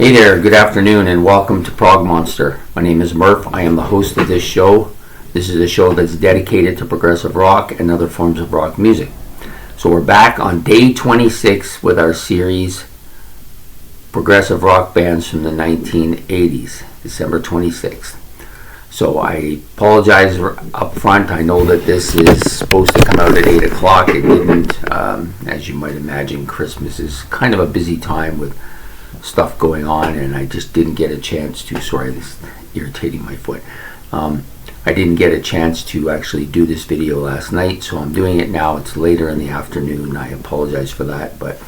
Hey there, good afternoon, and welcome to Prog Monster. My name is Murph. I am the host of this show. This is a show that's dedicated to progressive rock and other forms of rock music. So we're back on day 26 with our series, Progressive Rock Bands from the 1980s, December 26th. So I apologize up front. I know that this is supposed to come out at 8 o'clock. It didn't. As you might imagine, Christmas is kind of a busy time with stuff going on, and I just didn't get a chance to, sorry, this is irritating my foot. I didn't get a chance to actually do this video last night, so I'm doing it now. It's later in the afternoon. I apologize for that, but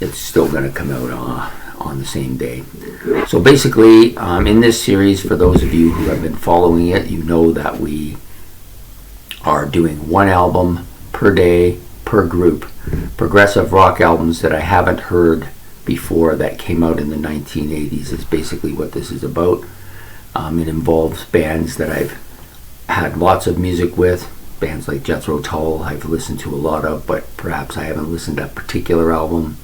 it's still going to come out on the same day. So basically, in this series, for those of you who have been following it, you know that we are doing one album per day, per group. Progressive rock albums that I haven't heard before that came out in the 1980s is basically what this is about. It involves bands that I've had lots of music with, bands like Jethro Tull I've listened to a lot of, but perhaps I haven't listened to a particular album.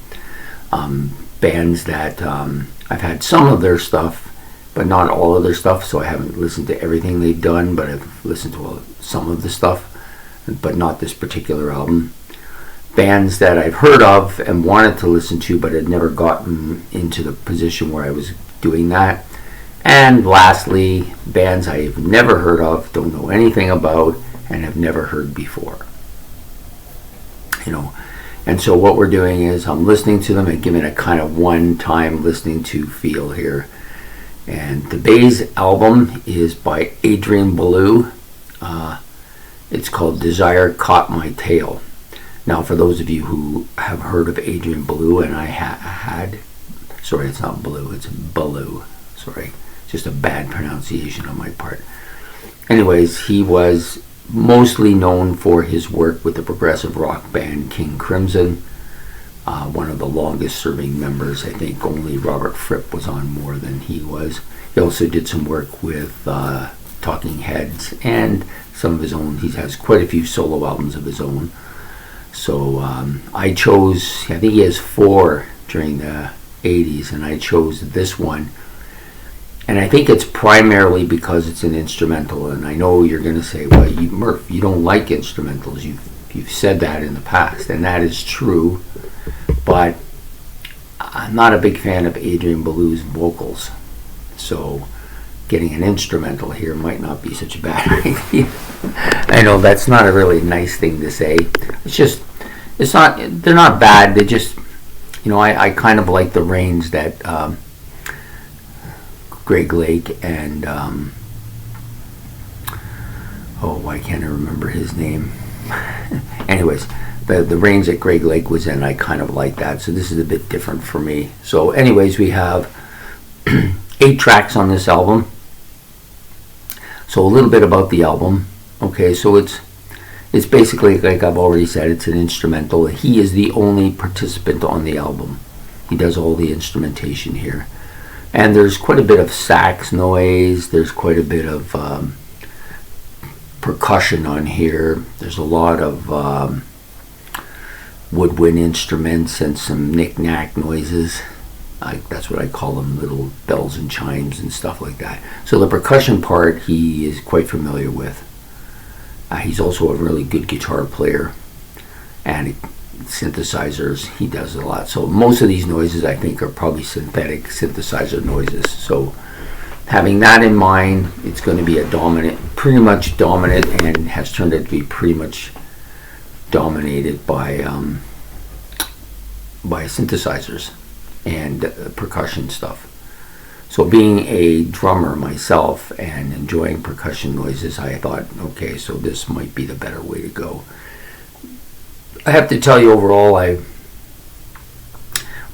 Bands that I've had some of their stuff, but not all of their stuff, so I haven't listened to everything they've done, but I've listened to some of the stuff, but not this particular album. Bands that I've heard of and wanted to listen to, but had never gotten into the position where I was doing that. And lastly, bands I've never heard of, don't know anything about, and have never heard before. And so what we're doing is I'm listening to them and giving a kind of one-time listening to feel here. And today's album is by Adrian Belew. It's called Desire Caught My Tail. Now, for those of you who have heard of Adrian Belew, and I had, sorry, it's not Belew, it's Belew. Sorry, just a bad pronunciation on my part. Anyways, he was mostly known for his work with the progressive rock band King Crimson, one of the longest serving members. I think only Robert Fripp was on more than he was. He also did some work with Talking Heads and some of his own. He has quite a few solo albums of his own. So I chose, I think he has 4 during the 80s, and I chose this one. And I think it's primarily because it's an instrumental, and I know you're going to say, well, Murph, you don't like instrumentals. You've said that in the past, and that is true, but I'm not a big fan of Adrian Belew's vocals. So getting an instrumental here might not be such a bad idea. I know that's not a really nice thing to say. They're not bad. They just, I kind of like the range that Greg Lake and, why can't I remember his name? Anyways, the range that Greg Lake was in, I kind of like that. So this is a bit different for me. So anyways, we have 8 tracks on this album. So a little bit about the album. Okay, so it's basically, like I've already said, it's an instrumental. He is the only participant on the album. He does all the instrumentation here. And there's quite a bit of sax noise. There's quite a bit of percussion on here. There's a lot of woodwind instruments and some knick-knack noises. That's what I call them, little bells and chimes and stuff like that. So the percussion part he is quite familiar with. He's also a really good guitar player, and synthesizers, he does a lot. So most of these noises I think are probably synthetic synthesizer noises. So having that in mind, it's going to be pretty much dominant, and has turned out to be pretty much dominated by synthesizers and percussion stuff. So being a drummer myself and enjoying percussion noises, I thought, okay, so this might be the better way to go. I have to tell you, overall, I'm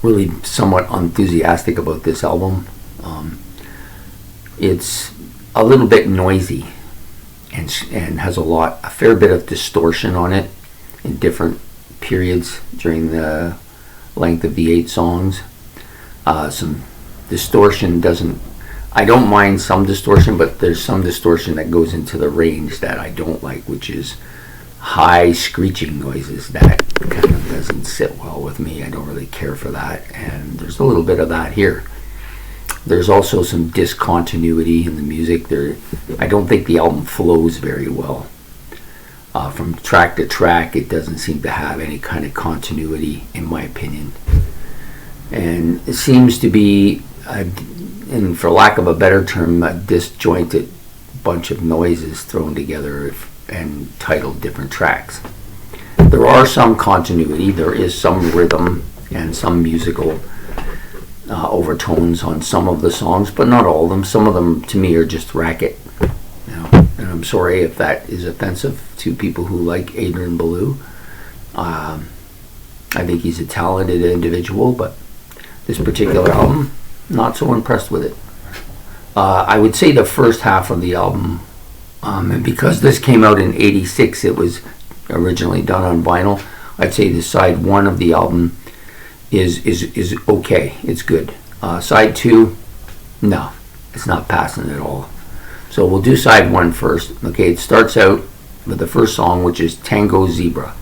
really somewhat enthusiastic about this album. It's a little bit noisy and has a fair bit of distortion on it in different periods during the length of the 8 songs. Some distortion I don't mind some distortion, but there's some distortion that goes into the range that I don't like, which is high screeching noises. That kind of doesn't sit well with me. I don't really care for that, and there's a little bit of that here. There's also some discontinuity in the music. I don't think the album flows very well. From track to track, it doesn't seem to have any kind of continuity, in my opinion. And it seems to be, and for lack of a better term, a disjointed bunch of noises thrown together and titled different tracks. There are some continuity. There is some rhythm and some musical overtones on some of the songs, but not all of them. Some of them, to me, are just racket. And I'm sorry if that is offensive to people who like Adrian Belew. I think he's a talented individual, but this particular album, not so impressed with it. I would say the first half of the album, and because this came out in '86, it was originally done on vinyl. I'd say the side one of the album is okay. It's good. Side two, no, it's not passing at all. So we'll do side one first. Okay, it starts out with the first song, which is Tango Zebra.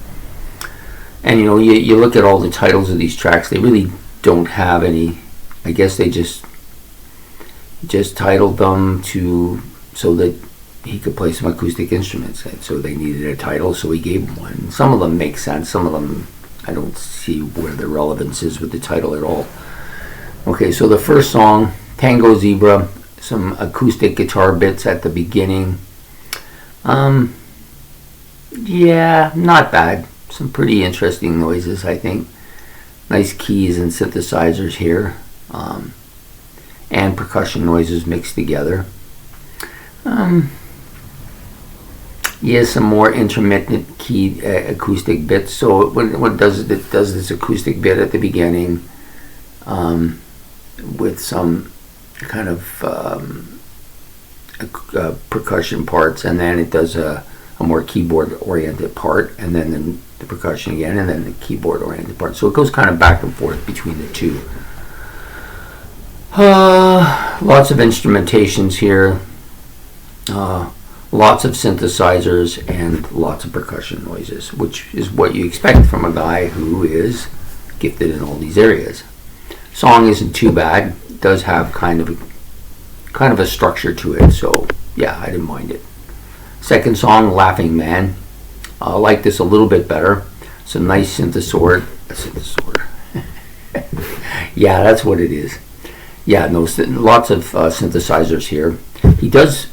And you look at all the titles of these tracks, they really don't have any. I guess they just titled them so that he could play some acoustic instruments. So they needed a title, so he gave them one. Some of them make sense. Some of them I don't see where the relevance is with the title at all. Okay, so the first song, Tango Zebra, some acoustic guitar bits at the beginning. Yeah, not bad. Some pretty interesting noises, I think. Nice keys and synthesizers here, and percussion noises mixed together. Some more intermittent key acoustic bits. So what it does is it does this acoustic bit at the beginning with some kind of percussion parts, and then it does a more keyboard-oriented part, and then the percussion again, and then the keyboard-oriented part. So it goes kind of back and forth between the two. Lots of instrumentations here. Lots of synthesizers and lots of percussion noises, which is what you expect from a guy who is gifted in all these areas. Song isn't too bad. It does have kind of a structure to it, so yeah, I didn't mind it. Second song, Laughing Man. I like this a little bit better. Some nice synthesizer. Yeah, that's what it is. Yeah, no, lots of synthesizers here. He does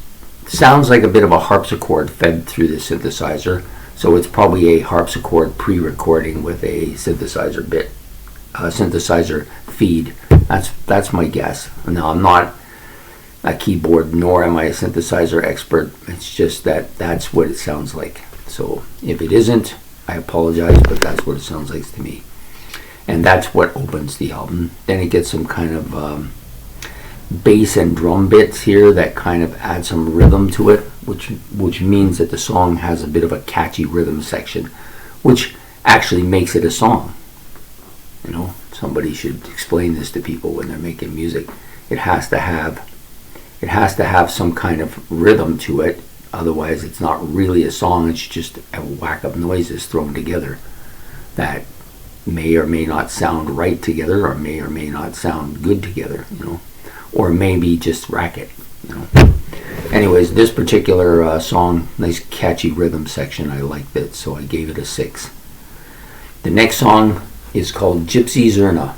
sounds like a bit of a harpsichord fed through the synthesizer, so it's probably a harpsichord pre-recording with a synthesizer bit, synthesizer feed. That's my guess. Now, I'm not a keyboard nor am I a synthesizer expert. It's just that's what it sounds like. So if it isn't, I apologize, but that's what it sounds like to me. And that's what opens the album. Then it gets some kind of bass and drum bits here that kind of add some rhythm to it, which means that the song has a bit of a catchy rhythm section, which actually makes it a song. Somebody should explain this to people when they're making music. It has to have some kind of rhythm to it. Otherwise, it's not really a song. It's just a whack of noises thrown together that may or may not sound right together, or may not sound good together, or maybe just racket, Anyways, this particular song, nice catchy rhythm section, I liked it, so I gave it a 6. The next song is called Gypsy Zerna.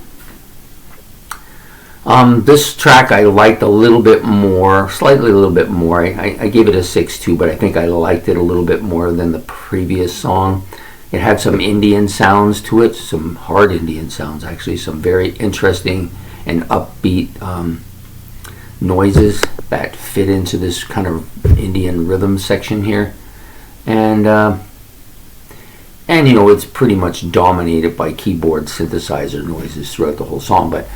This track I liked a little bit more, slightly a little bit more. I gave it a 6 too, but I think I liked it a little bit more than the previous song. It had some Indian sounds to it, some hard Indian sounds actually, some very interesting and upbeat noises that fit into this kind of Indian rhythm section here. And it's pretty much dominated by keyboard synthesizer noises throughout the whole song, but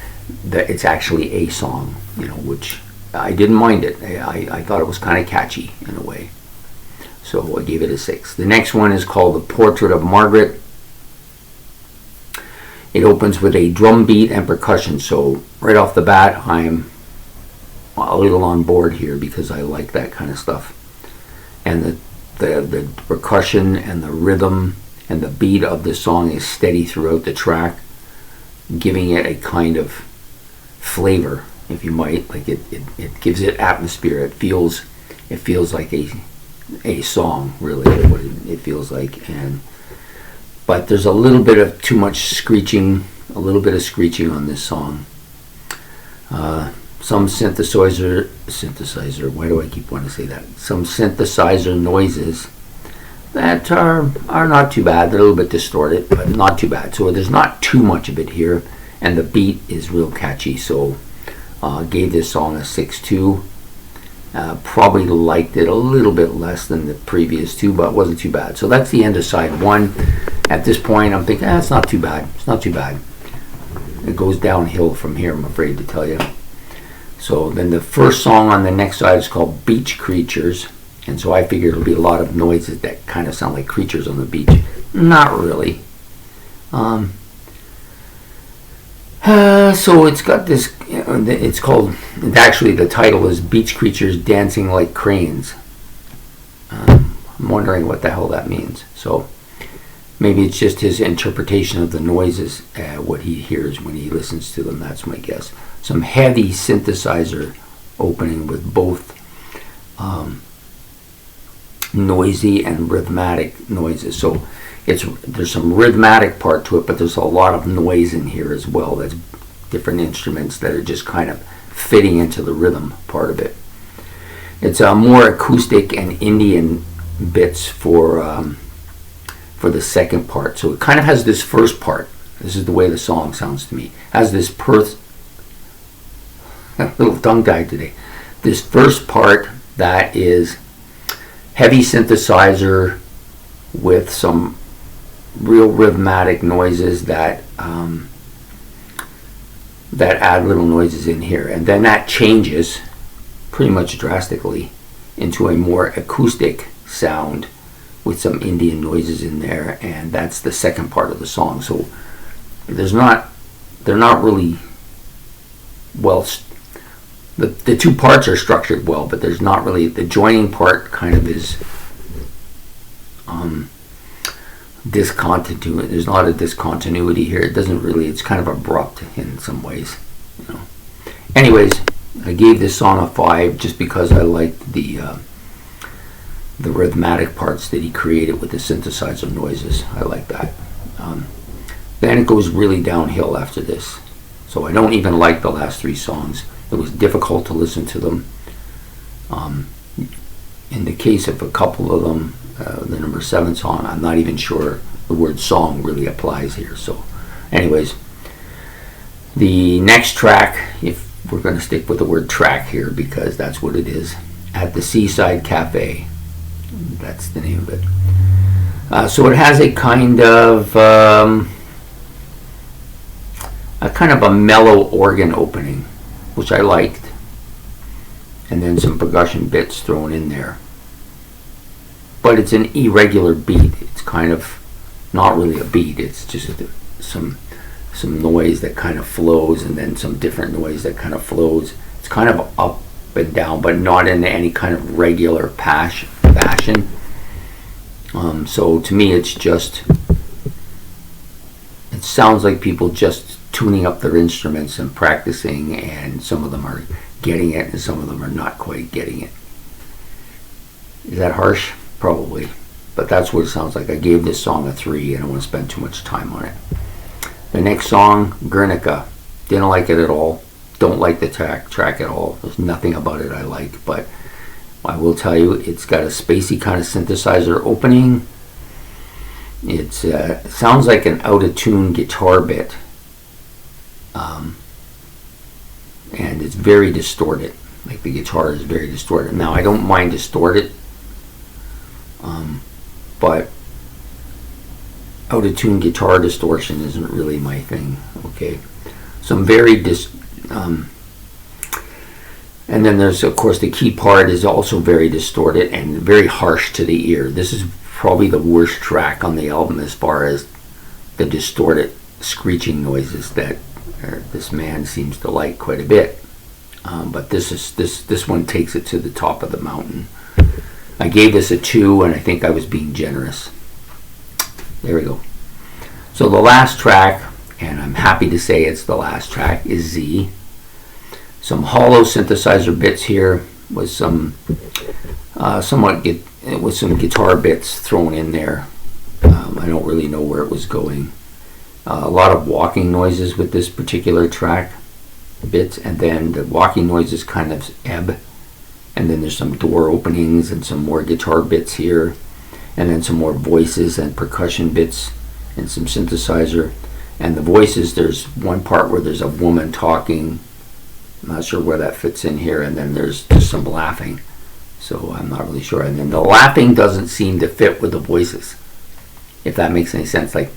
it's actually a song, which I didn't mind it. I thought it was kind of catchy in a way. So I gave it a 6. The next one is called The Portrait of Margaret. It opens with a drum beat and percussion. So right off the bat, I'm a little on board here because I like that kind of stuff. And the percussion and the rhythm and the beat of the song is steady throughout the track, giving it a kind of flavor if you might. Like it gives it atmosphere. It feels like a song, really, what it feels like. But there's a little bit of too much screeching, a little bit of screeching on this song. Some synthesizer, why do I keep wanting to say that? Some synthesizer noises that are not too bad. They're a little bit distorted, but not too bad. So there's not too much of it here, and the beat is real catchy. So gave this song a 6.2. Probably liked it a little bit less than the previous two, but it wasn't too bad. So that's the end of side one. At this point, I'm thinking, it's not too bad. It's not too bad. It goes downhill from here, I'm afraid to tell you. So then the first song on the next side is called Beach Creatures. And so I figured it'll be a lot of noises that kind of sound like creatures on the beach. Not really. So it's got this, it's called, actually the title is Beach Creatures Dancing Like Cranes. I'm wondering what the hell that means. So maybe it's just his interpretation of the noises, what he hears when he listens to them. That's my guess. Some heavy synthesizer opening with both noisy and rhythmic noises. So there's some rhythmic part to it, but there's a lot of noise in here as well. That's different instruments that are just kind of fitting into the rhythm part of it. It's more acoustic and Indian bits for the second part. So it kind of has this first part. This is the way the song sounds to me. Has this little tongue-tied today. This first part that is heavy synthesizer with some real rhythmic noises that add little noises in here, and then that changes pretty much drastically into a more acoustic sound with some Indian noises in there, and that's the second part of the song. So they're not really well. The two parts are structured well, but there's not really, the joining part kind of is discontinuity. There's not a discontinuity here. It doesn't really, it's kind of abrupt in some ways, you know. Anyways, I gave this song a 5 just because I liked the rhythmic parts that he created with the synthesizer noises. I like that. Then it goes really downhill after this. So I don't even like the last 3 songs. It was difficult to listen to them. In the case of a couple of them, the number 7 song, I'm not even sure the word song really applies here. So anyways, the next track, if we're going to stick with the word track here because that's what it is, At the Seaside Cafe. That's the name of it. So it has a kind of a mellow organ opening, which I liked, and then some percussion bits thrown in there. But it's an irregular beat. It's kind of not really a beat. It's just some noise that kind of flows, and then some different noise that kind of flows. It's kind of up and down, but not in any kind of regular fashion. So to me, it's just, it sounds like people just tuning up their instruments and practicing, and some of them are getting it and some of them are not quite getting it. Is that harsh? Probably, but that's what it sounds like. I gave this song a 3 and I don't want to spend too much time on it. The next song, Guernica. Didn't like it at all. Don't like the track at all. There's nothing about it I like, but I will tell you, it's got a spacey kind of synthesizer opening. It sounds like an out-of-tune guitar bit. And it's very distorted. Like the guitar is very distorted. Now, I don't mind distorted, but out-of-tune guitar distortion isn't really my thing. Okay, some very and then there's, of course, the key part is also very distorted and very harsh to the ear. This is probably the worst track on the album as far as the distorted screeching noises that this man seems to like quite a bit. But this one takes it to the top of the mountain. I gave this a 2, and I think I was being generous. There we go. So the last track, and I'm happy to say it's the last track, is Z. some hollow synthesizer bits here with some with some guitar bits thrown in there. I don't really know where it was going. A lot of walking noises with this particular track bits, and then the walking noises kind of ebb, and then there's some door openings and some more guitar bits here, and then some more voices and percussion bits and some synthesizer. And the voices, there's one part where there's a woman talking. I'm not sure where that fits in here, and then there's just some laughing, so I'm not really sure. And then the laughing doesn't seem to fit with the voices, if that makes any sense. Like,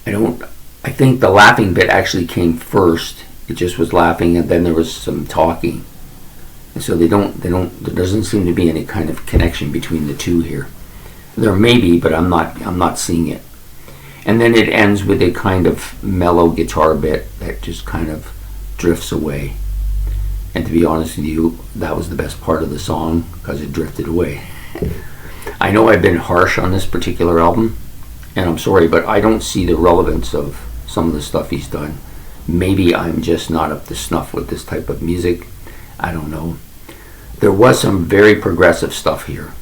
I think the laughing bit actually came first. It just was laughing, and then there was some talking, and so there doesn't seem to be any kind of connection between the two here. There may be, but I'm not seeing it. And then it ends with a kind of mellow guitar bit that just kind of drifts away. And to be honest with you, that was the best part of the song, because it drifted away. I know I've been harsh on this particular album, and I'm sorry, but I don't see the relevance of some of the stuff he's done. Maybe I'm just not up to snuff with this type of music. I don't know. There was some very progressive stuff here.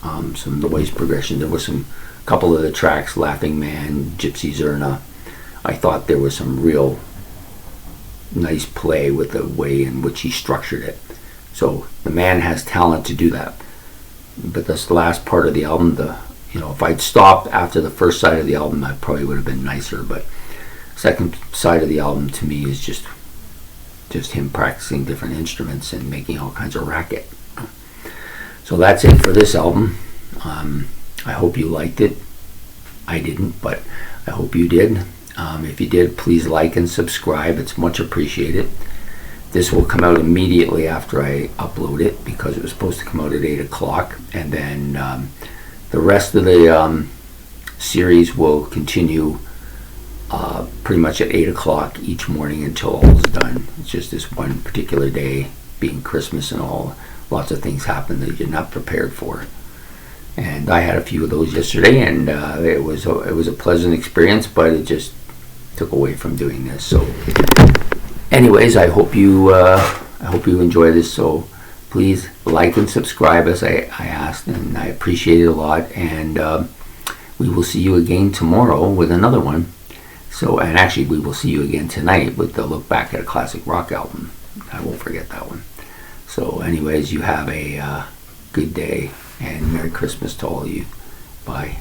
Some noise progression. There was some couple of the tracks, Laughing Man, Gypsy Zerna. I thought there was some real nice play with the way in which he structured it. So the man has talent to do that. But this last part of the album, if I'd stopped after the first side of the album, I probably would have been nicer. But second side of the album to me is just him practicing different instruments and making all kinds of racket. So that's it for this album. I hope you liked it. I didn't, but I hope you did. If you did, please like and subscribe. It's much appreciated. This will come out immediately after I upload it, because it was supposed to come out at 8 o'clock. And then the rest of the series will continue pretty much at 8 o'clock each morning until all is done. It's just this one particular day, being Christmas and all. Lots of things happen that you're not prepared for. And I had a few of those yesterday, and it was a pleasant experience, but it just took away from doing this. So anyways, I hope you enjoy this. So please like and subscribe, as I asked, and I appreciate it a lot. And we will see you again tomorrow with another one. So, and actually we will see you again tonight with the look back at a classic rock album. I won't forget that one. So anyways, you have a good day, and Merry Christmas to all of you. Bye.